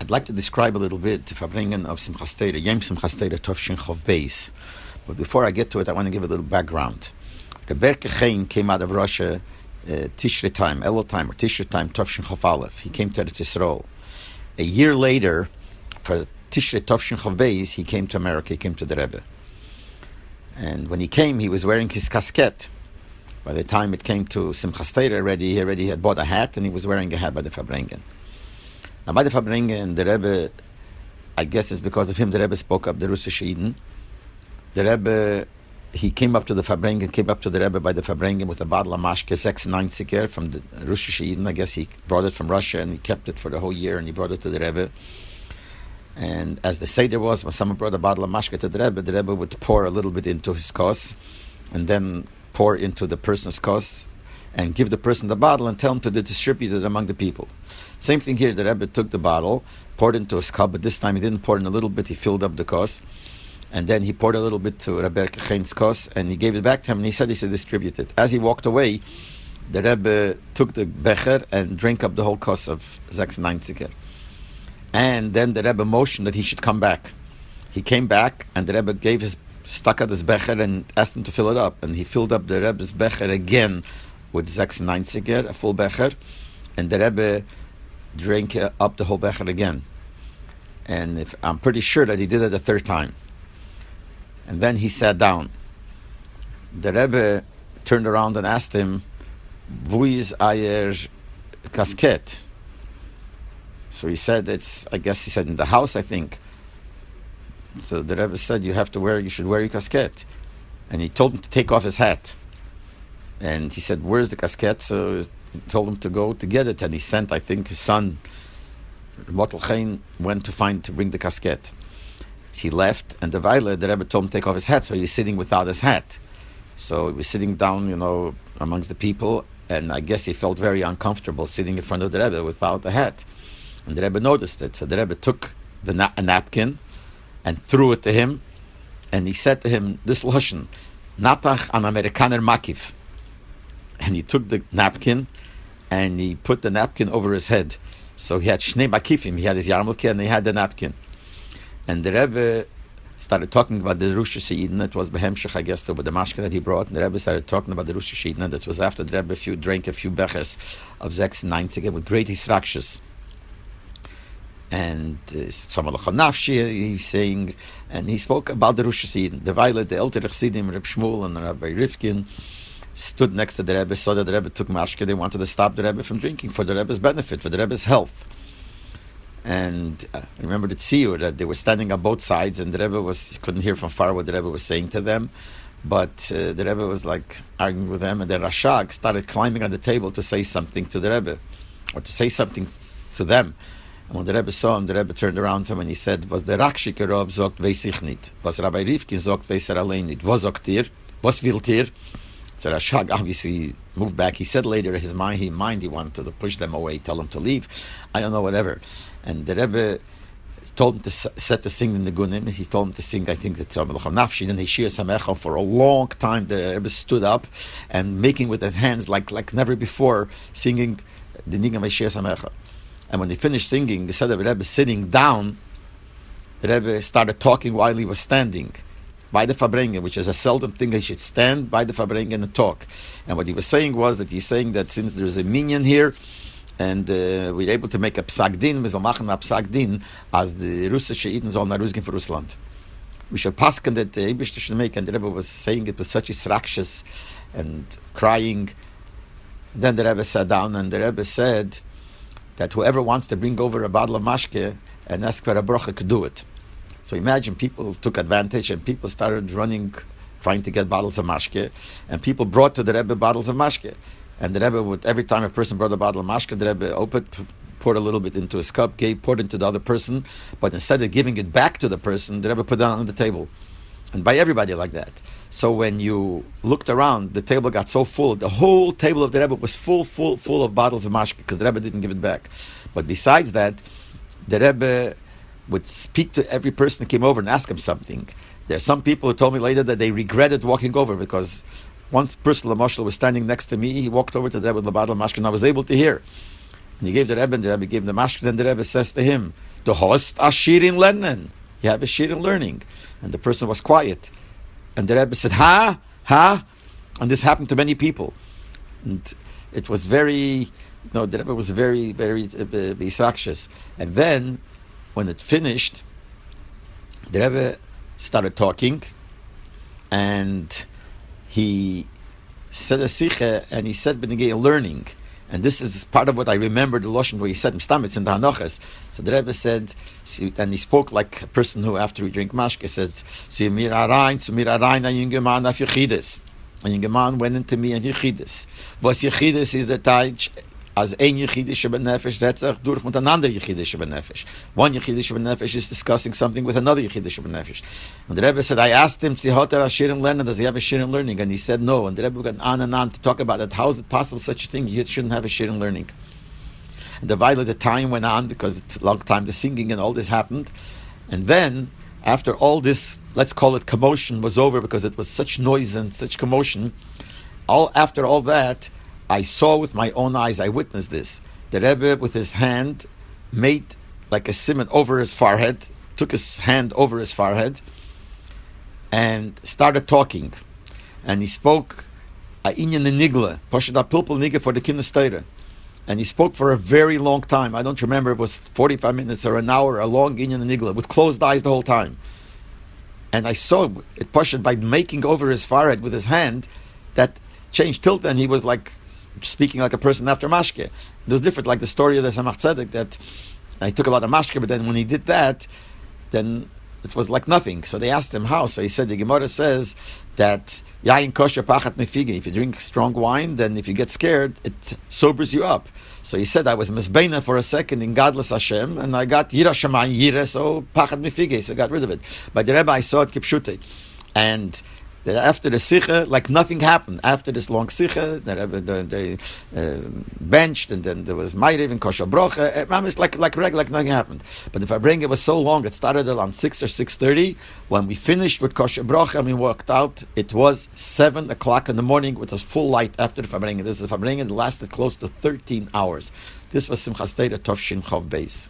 I'd like to describe a little bit the Farbringen of Simchas Torah, Yom Simchas Torah Tovshin Chov Beis. But before I get to it, I want to give a little background. The Berke Chein came out of Russia Tishrei time, Elul time, or Tishrei time, Tovshin Chov Aleph. He came to Eretz Yisrael. A year later, for Tishrei Tovshin Chov Beis, he came to America, he came to the Rebbe. And when he came, he was wearing his casket. By the time it came to Simchas Torah, he already had bought a hat, and he was wearing a hat by the Farbringen. Now, by the Farbringen, the Rebbe, I guess it's because of him, the Rebbe spoke up the Chassidim. The Rebbe, he came up to the Farbringen, came up to the Rebbe by the Farbringen with a bottle of mashke, 96 from the Chassidim. I guess he brought it from Russia, and he kept it for the whole year, and he brought it to the Rebbe. And as the Seder was, when someone brought a bottle of mashke to the Rebbe would pour a little bit into his kos, and then pour into the person's kos, and give the person the bottle and tell him to distribute it among the people. Same thing here, the Rebbe took the bottle, poured into his cup, but this time he didn't pour in a little bit, he filled up the kos, and then he poured a little bit to Rabbi Chein's kos, and he gave it back to him, and he said distribute it. As he walked away, the Rebbe took the becher and drank up the whole kos of 96. And then the Rebbe motioned that he should come back. He came back, and the Rebbe stuck out his becher and asked him to fill it up, and he filled up the Rebbe's becher again with 96, a full becher, and the Rebbe drank up the whole becher again. And I'm pretty sure that he did it a third time. And then he sat down. The Rebbe turned around and asked him, "Wo is euer casket?" So he said, I guess he said, in the house, I think. So the Rebbe said, you should wear your casket. And he told him to take off his hat. And he said, where's the casket? So he told him to go to get it. And he sent, I think, his son, Rebbe Chein, went to bring the casket. He left, and the Rebbe told him to take off his hat. So he was sitting without his hat. So he was sitting down, amongst the people. And I guess he felt very uncomfortable sitting in front of the Rebbe without a hat. And the Rebbe noticed it. So the Rebbe took a napkin and threw it to him. And he said to him, this lashon, Natach an Amerikaner Makiv. And he took the napkin and he put the napkin over his head. So he had Shnei Makifim. He had his yarmulke and he had the napkin. And the Rebbe started talking about the Rosh Hashanah. It was Behemshech, I guess, over the mashke that he brought. And the Rebbe started talking about the Rosh Hashanah. That was after the Rebbe drank a few bechers of 96 with great hisrakshus. And he's saying, and he spoke about the Rosh Hashanah. The Violet, the Elter Chassidim, Reb Shmuel and Rabbi Rifkin stood next to the Rebbe, saw that the Rebbe took mashke. They wanted to stop the Rebbe from drinking for the Rebbe's benefit, for the Rebbe's health. And I remember the tziyur that they were standing on both sides, and the Rebbe couldn't hear from far what the Rebbe was saying to them, but the Rebbe was like arguing with them, and then Rashag started climbing on the table to say something to the Rebbe, or to say something to them. And when the Rebbe saw him, the Rebbe turned around to him and he said, was der Rakshike Rav sagt, weiß ich nicht. Was Rabbi Rifkin sagt, weiß allein nicht. Was sagt ihr? Was willt ihr? So Rashag obviously moved back. He said later in his mind he wanted to push them away, tell them to leave. I don't know, whatever. And the Rebbe told him to sing the Nigunim. He told him to sing, I think, the Tzavah Nafshi and Hishir Samecha. For a long time, the Rebbe stood up and making with his hands like never before, singing the Nigam Hishir Samecha. And when they finished singing, instead of the Rebbe sitting down, the Rebbe started talking while he was standing by the Farbringen, which is a seldom thing. He should stand by the Farbringen and talk. And what he was saying was that he's saying that since there is a minyan here, and we're able to make a psak din, we shall machen a psak din, as the Russische Eden soll nach Russland for Russland. We should pasken that the Eibishter should make, and the Rebbe was saying it with such hisrakshus and crying. Then the Rebbe sat down, and the Rebbe said that whoever wants to bring over a bottle of mashke and ask for a bracha could do it. So imagine people took advantage and people started running, trying to get bottles of mashke, and people brought to the Rebbe bottles of mashke. And the Rebbe would, every time a person brought a bottle of mashke, the Rebbe opened, poured a little bit into his cup, poured into the other person, but instead of giving it back to the person, the Rebbe put it on the table. And by everybody like that. So when you looked around, the table got so full, the whole table of the Rebbe was full of bottles of mashke, because the Rebbe didn't give it back. But besides that, the Rebbe would speak to every person who came over and ask him something. There are some people who told me later that they regretted walking over, because one person, Lamoshel, was standing next to me. He walked over to the Rebbe with the bottle of mashke, and I was able to hear. And he gave the Rebbe, and the Rebbe gave him the mashke, and the Rebbe says to him, "Du hast a shirin lernen." You have a shirin learning. And the person was quiet. And the Rebbe said, "Ha? Ha?" And this happened to many people. And it was the Rebbe was very, very bisakshus. And then, when it finished, the Rebbe started talking, and he said a sikha, and he said b'negei learning. And this is part of what I remember the Lashon where he said Mstamitz in the Hanochas. So the Rebbe said, and he spoke like a person who, after we drink mashke, says, "Sumir arayin, a yungeman af yechides." A yungeman went into me and yechides. Was yechides is the taich as ein yechides shebenefesh retzach durch mit another yechides shebenefesh. One yechides shebenefesh is discussing something with another yechides shebenefesh. And the Rebbe said, I asked him, Tzihoter Ashirin Lernen, does he have a Shirin learning? And he said no. And the Rebbe went on and on to talk about it. How is it possible such a thing? You shouldn't have a Shirin learning. And the time went on because it's a long time, the singing and all this happened. And then, after all this, let's call it commotion, was over because it was such noise and such commotion, after all that, I saw with my own eyes, I witnessed this. The Rebbe, with his hand, made like a simon over his forehead, took his hand over his forehead, and started talking. And he spoke a inyan nigle, poshet pilpul nige for the kinder's Torah. And he spoke for a very long time. I don't remember, it was 45 minutes or an hour, a long inyan nigle, with closed eyes the whole time. And I saw it poshet by making over his forehead with his hand, that changed. Till then he was like speaking like a person after mashke. It was different, like the story of the Samach Tzedek, that I took a lot of mashke, but then when he did that, then it was like nothing. So they asked him how. So he said, the Gemara says that yain kosher pachat mefige. If you drink strong wine, then if you get scared, it sobers you up. So he said, I was misbeina for a second in godless Hashem, and I got yira shamayim yira, so pachat mefige, so I got rid of it. But the Rebbe, I saw it kipshute. And after the sikha, like nothing happened. After this long sikha, they benched, and then there was Ma'ariv and kosher brocha. It's like regular, like nothing happened. But the Farbrengen was so long, it started around 6 or 6:30. When we finished with kosher brocha and we walked out, it was 7 o'clock in the morning, with a full light after the Farbrengen. This is the Farbrengen that lasted close to 13 hours. This was Simchas Torah Tovshin Chav Beis.